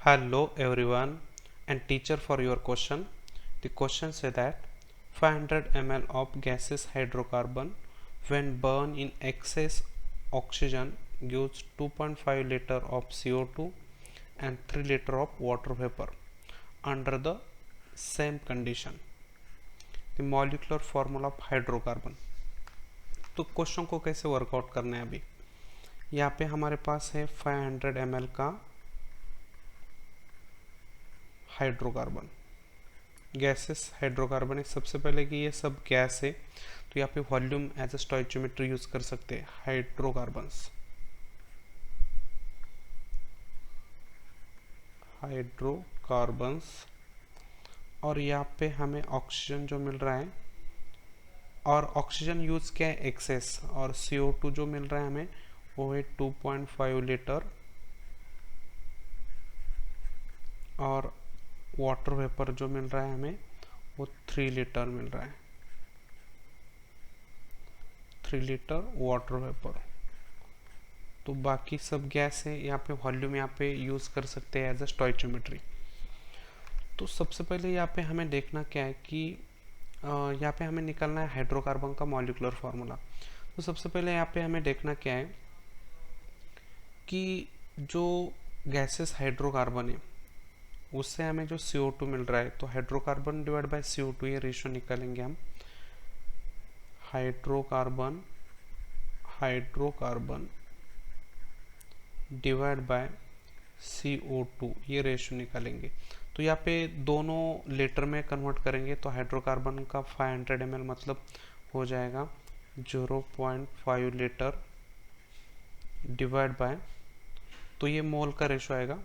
Hello everyone and teacher for your question. The question says that 500 ml of gaseous hydrocarbon when burned in excess oxygen gives 2.5 liter of CO2 and 3 liter of water vapor under the same condition. The molecular formula of hydrocarbon. तो question को कैसे workout करना है अभी यहाँ पे हमारे पास है 500 ml का हाइड्रोकार्बन गैसेस हाइड्रोकार्बन है। सबसे पहले कि ये सब गैस है तो यहाँ पे volume as a stoichiometry use कर सकते हैं हाइड्रोकार्बन्स और यहाँ पे हमें ऑक्सीजन जो मिल रहा है और ऑक्सीजन यूज क्या है एक्सेस और CO2 जो मिल रहा है हमें वो है 2.5 लीटर और वाटर वेपर जो मिल रहा है हमें वो 3 लीटर मिल रहा है 3 लीटर वाटर वेपर। तो बाकी सब गैस है यहाँ पे वॉल्यूम यहाँ पे यूज कर सकते हैं एज अ स्टोइचियोमेट्री। तो सबसे पहले यहाँ पे हमें देखना क्या है कि यहाँ पे हमें निकालना है हाइड्रोकार्बन का मॉलिक्यूलर फार्मूला। तो सबसे पहले यहाँ पे हमें देखना क्या है कि जो गैसेस हाइड्रोकार्बन है उससे हमें जो CO2 मिल रहा है तो हाइड्रोकार्बन डिवाइड बाय CO2 ये रेशियो निकालेंगे हम। हाइड्रोकार्बन डिवाइड बाय CO2 ये रेशियो निकालेंगे। तो यहाँ पे दोनों लीटर में कन्वर्ट करेंगे तो हाइड्रोकार्बन का 500 ml मतलब हो जाएगा 0.5 लीटर डिवाइड बाय तो ये मोल का रेशियो आएगा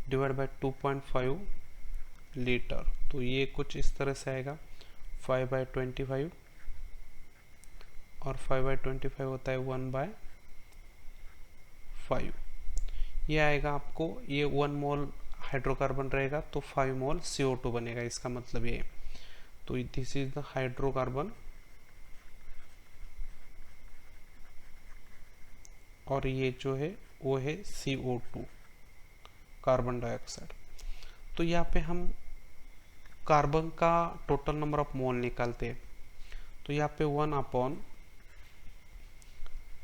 डिवाइड बाय 2.5 लीटर। तो ये कुछ इस तरह से आएगा 5/25 और 5/25 होता है 1/5। ये आएगा आपको ये 1 मोल हाइड्रोकार्बन रहेगा तो 5 मोल CO2 बनेगा, इसका मतलब ये। तो दिस इज द हाइड्रोकार्बन और ये जो है वो है CO2 कार्बन डाइऑक्साइड। तो यहाँ पे हम कार्बन का टोटल नंबर ऑफ मोल निकालते हैं तो यहाँ पे 1 अपॉन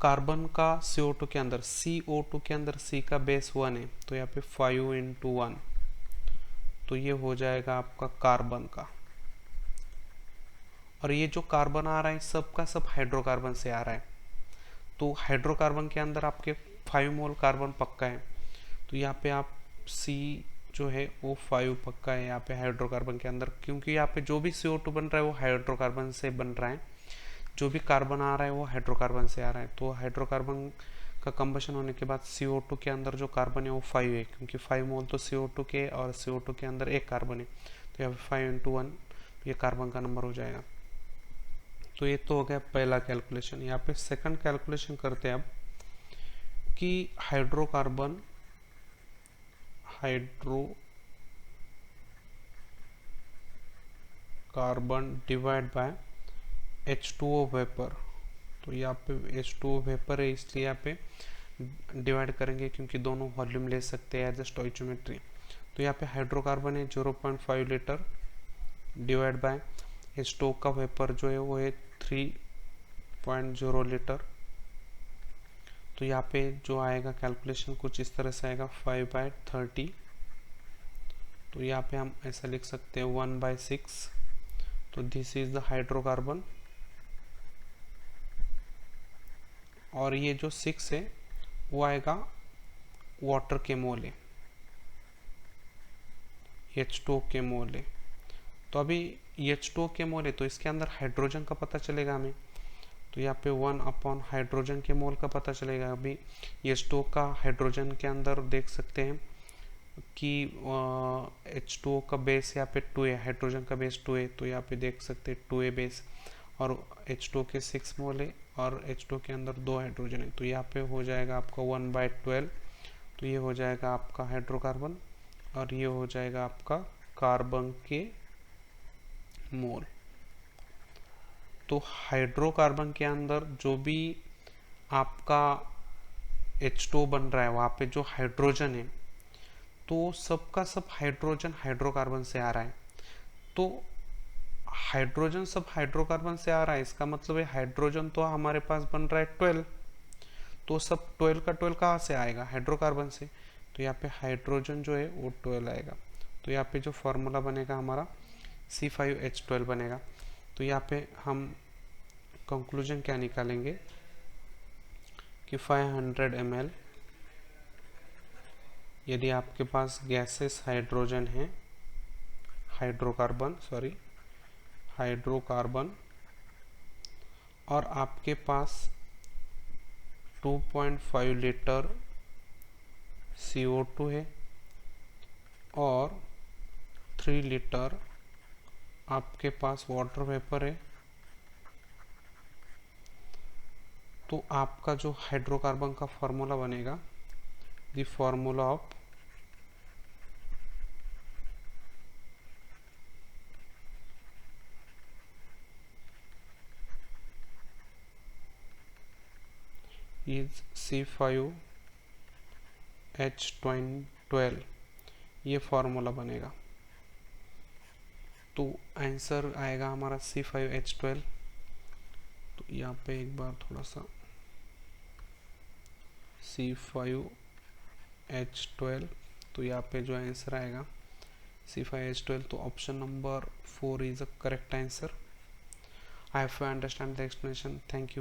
कार्बन का CO2 के अंदर CO2 के अंदर C का बेस 1 है तो यहाँ पे 5 × 1 तो ये हो जाएगा आपका कार्बन का। और ये जो कार्बन आ रहा है सब का सब हाइड्रोकार्बन से आ रहा है तो हाइड्रोकार्बन के अंदर आपके 5 मोल कार्बन पक्का है तो यहाँ पे आप C जो है वो 5 पक्का है यहाँ पे हाइड्रोकार्बन के अंदर, क्योंकि यहाँ पे जो भी CO2 बन रहा है वो हाइड्रोकार्बन से बन रहा है, जो भी कार्बन आ रहा है वो हाइड्रोकार्बन से आ रहा है। तो हाइड्रोकार्बन का कंबशन होने के बाद CO2 के अंदर जो कार्बन है वो 5 है, क्योंकि 5 मोल तो CO2 के और CO2 के अंदर एक कार्बन है तो यहाँ पे 5 × 1 ये कार्बन का नंबर हो जाएगा। तो ये तो हो गया पहला कैलकुलेशन। यहाँ पे सेकंड कैलकुलेशन करते हैं अब कि hydrocarbon divide by H2O vapour. तो यहाँ पे H2O वेपर है इसलिए यहाँ पे डिवाइड करेंगे क्योंकि दोनों वॉल्यूम ले सकते हैं एज अ स्टोइचियोमेट्री। तो यहाँ पे हाइड्रोकार्बन है 0.5 लीटर डिवाइड बाय H2O का वेपर जो है वो है 3.0 लीटर। तो यहाँ पे जो आएगा कैलकुलेशन कुछ इस तरह से आएगा 5/30। तो यहाँ पे हम ऐसा लिख सकते हैं 1/6। तो दिस इज द हाइड्रोकार्बन और ये जो 6 है वो आएगा वाटर के मोल है, H2O के मोल है। तो अभी H2O के मोल है तो इसके अंदर हाइड्रोजन का पता चलेगा हमें। तो यहाँ पे 1 अपॉन हाइड्रोजन के मोल का पता चलेगा। अभी H2O का हाइड्रोजन के अंदर देख सकते हैं कि H2O का बेस यहाँ पे 2 है, हाइड्रोजन का बेस 2 है तो यहाँ पे देख सकते हैं 2 है बेस और H2O के 6 मोल है और H2O के अंदर 2 हाइड्रोजन है तो यहाँ पे हो जाएगा आपका 1/12। तो ये हो जाएगा आपका हाइड्रोकार्बन और ये हो जाएगा आपका कार्बन के मोल। तो हाइड्रोकार्बन के अंदर जो भी आपका H2O बन रहा है वहाँ पे जो हाइड्रोजन है तो सबका सब हाइड्रोजन हाइड्रोकार्बन से आ रहा है। तो हाइड्रोजन सब हाइड्रोकार्बन से आ रहा है, इसका मतलब है हाइड्रोजन तो हमारे पास बन रहा है 12। तो सब 12 का 12 कहाँ से आएगा? हाइड्रोकार्बन से। तो यहाँ पे हाइड्रोजन जो है वो 12 आएगा। तो यहाँ पे जो फॉर्मूला बनेगा हमारा C5H12 बनेगा। तो यहाँ पे हम कंक्लूजन क्या निकालेंगे कि 500 ml यदि आपके पास गैसेस हाइड्रोजन है, हाइड्रोकार्बन और आपके पास 2.5 लीटर CO2 है और 3 लीटर आपके पास वाटर वेपर है, तो आपका जो हाइड्रोकार्बन का फॉर्मूला बनेगा, the formula of is C5H12, ये फॉर्मूला बनेगा। तो आंसर आएगा हमारा C5H12। तो यहाँ पे एक बार थोड़ा सा C5H12, तो यहाँ पे जो आंसर आएगा C5H12, तो option number 4 is a correct answer. I hope you understand the explanation. Thank you.